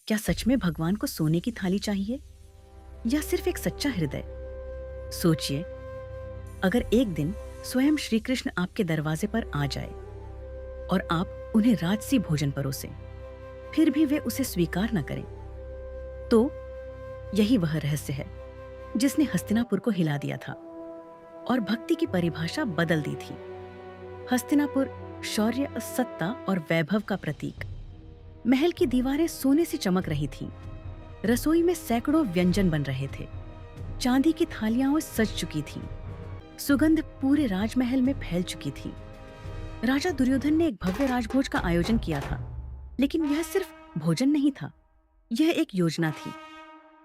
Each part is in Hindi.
क्या सच में भगवान को सोने की थाली चाहिए या सिर्फ एक सच्चा हृदय? सोचिए, अगर एक दिन स्वयं श्री कृष्ण आपके दरवाजे पर आ जाए और आप उन्हें राजसी भोजन परोसें, फिर भी वे उसे स्वीकार न करें, तो यही वह रहस्य है जिसने हस्तिनापुर को हिला दिया था और भक्ति की परिभाषा बदल दी थी। हस्तिनापुर शौर्य, सत्ता और वैभव का प्रतीक। महल की दीवारें सोने से चमक रही थीं। रसोई में सैकड़ों व्यंजन बन रहे थे। चांदी की थालियां सज चुकी थीं। सुगंध पूरे राजमहल में फैल चुकी थी। राजा दुर्योधन ने एक भव्य राजभोज का आयोजन किया था, लेकिन यह सिर्फ भोजन नहीं था, यह एक योजना थी।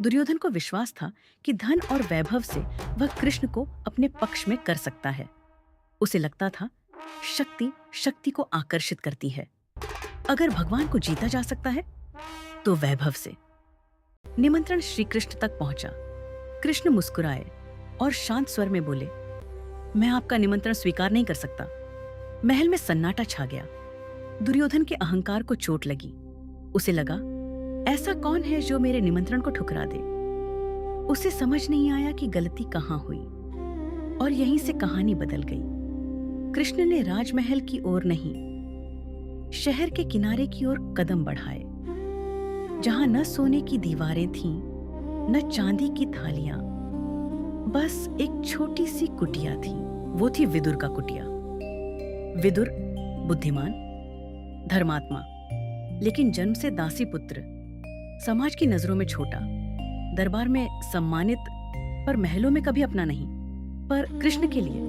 दुर्योधन को विश्वास था कि धन और वैभव से वह कृष्ण को अपने पक्ष में कर सकता है। उसे लगता था, शक्ति शक्ति को आकर्षित करती है। अगर भगवान को जीता जा सकता है, तो वैभव से। निमंत्रण श्री कृष्ण तक पहुंचा। कृष्ण मुस्कुराए और शांत स्वर में बोले, मैं आपका निमंत्रण स्वीकार नहीं कर सकता। महल में सन्नाटा छा गया। दुर्योधन के अहंकार को चोट लगी। उसे लगा, ऐसा कौन है जो मेरे निमंत्रण को ठुकरा दे। उसे समझ नहीं आया कि गलती कहां हुई, और यहीं से कहानी बदल गई। कृष्ण ने राजमहल की ओर नहीं, शहर के किनारे की ओर कदम बढ़ाए, जहां न सोने की दीवारें थीं, न चांदी की थालियां, बस एक छोटी सी कुटिया थी। वो थी विदुर का कुटिया। विदुर बुद्धिमान, धर्मात्मा, लेकिन जन्म से दासी पुत्र, समाज की नजरों में छोटा, दरबार में सम्मानित, पर महलों में कभी अपना नहीं। पर कृष्ण के लिए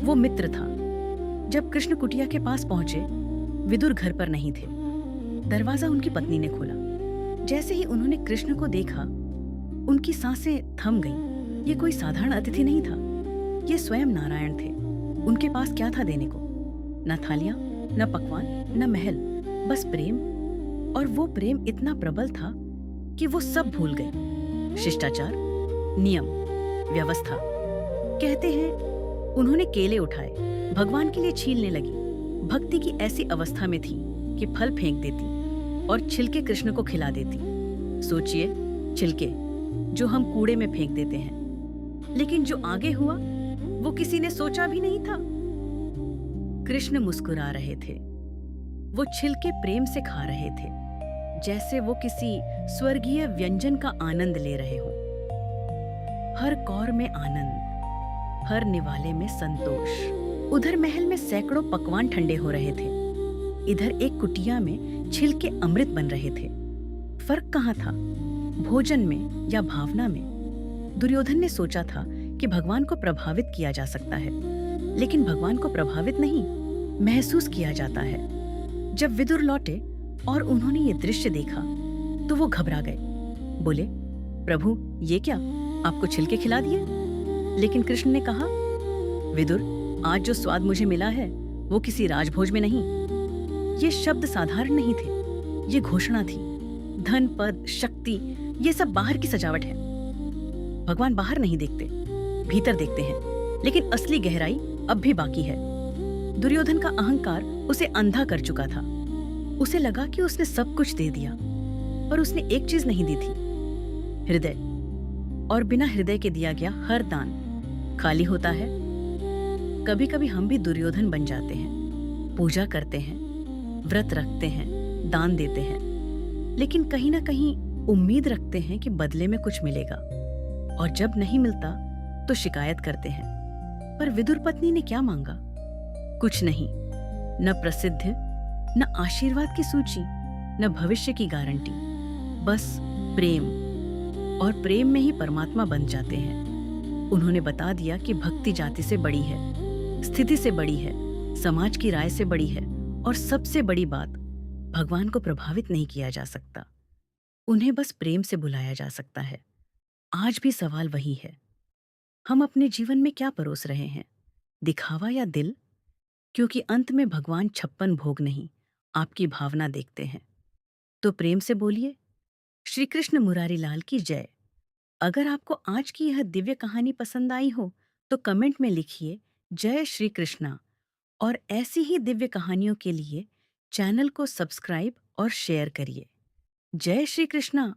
वो मित्र था। जब कृष्ण कुटिया के पास पहुंचे, विदुर घर पर नहीं थे। दरवाजा उनकी पत्नी ने खोला। जैसे ही उन्होंने कृष्ण को देखा, उनकी सांसें थम गईं। ये कोई साधारण अतिथि नहीं था, ये स्वयं नारायण थे। उनके पास क्या था देने को? न थालियां, न पकवान, न महल, बस प्रेम। और वो प्रेम इतना प्रबल था कि वो सब भूल गए। शिष्टाचार, नियम, व्यवस्था। कहते हैं उन्होंने केले उठाए, भगवान के लिए छीलने लगी। भक्ति की ऐसी अवस्था में थी कि फल फेंक देती और छिलके कृष्ण को खिला देती। सोचिए, छिलके जो हम कूड़े में फेंक देते हैं, लेकिन जो आगे हुआ वो किसी ने सोचा भी नहीं था। कृष्ण मुस्कुरा रहे थे। वो छिलके प्रेम से खा रहे थे, जैसे वो किसी स्वर्गीय व्यंजन का आनंद ले रहे हो। हर कौर में आनंद, हर निवाले में संतोष। उधर महल में सैकड़ों पकवान ठंडे हो रहे थे, इधर एक कुटिया में छिलके अमृत बन रहे थे। फर्क कहाँ था, भोजन में या भावना में? दुर्योधन ने सोचा था कि भगवान को प्रभावित किया जा सकता है, लेकिन भगवान को प्रभावित नहीं, महसूस किया जाता है। जब विदुर लौटे और उन्होंने ये दृश्य देखा, तो वो घबरा गए। बोले, प्रभु, ये क्या, आपको छिलके खिला दिए? लेकिन कृष्ण ने कहा, विदुर, आज जो स्वाद मुझे मिला है वो किसी राजभोज में नहीं। ये शब्द साधारण नहीं थे, ये घोषणा थी। धन, पद, शक्ति, ये सब बाहर की सजावट है। भगवान बाहर नहीं देखते, भीतर देखते हैं, लेकिन असली गहराई अब भी बाकी है। दुर्योधन का अहंकार उसे अंधा कर चुका था। उसे लगा कि उसने सब कुछ दे दिया, पर उसने एक चीज नहीं दी थी, हृदय। और बिना हृदय के दिया गया हर दान खाली होता है। कभी कभी हम भी दुर्योधन बन जाते हैं। पूजा करते हैं, व्रत रखते हैं, दान देते हैं, लेकिन कहीं ना कहीं उम्मीद रखते हैं कि बदले में कुछ मिलेगा, और जब नहीं मिलता तो शिकायत करते हैं। पर विदुर पत्नी ने क्या मांगा? कुछ नहीं, न प्रसिद्ध, न आशीर्वाद की सूची, न भविष्य की गारंटी, बस प्रेम। और प्रेम में ही परमात्मा बन जाते हैं। उन्होंने बता दिया कि भक्ति जाति से बड़ी है, स्थिति से बड़ी है, समाज की राय से बड़ी है, और सबसे बड़ी बात, भगवान को प्रभावित नहीं किया जा सकता, उन्हें बस प्रेम से बुलाया जा सकता है। आज भी सवाल वही है, हम अपने जीवन में क्या परोस रहे हैं, दिखावा या दिल? क्योंकि अंत में भगवान 56 भोग नहीं, आपकी भावना देखते हैं। तो प्रेम से बोलिए, श्री कृष्ण मुरारी लाल की जय। अगर आपको आज की यह दिव्य कहानी पसंद आई हो, तो कमेंट में लिखिए जय श्री कृष्णा। और ऐसी ही दिव्य कहानियों के लिए चैनल को सब्सक्राइब और शेयर करिए। जय श्री कृष्णा।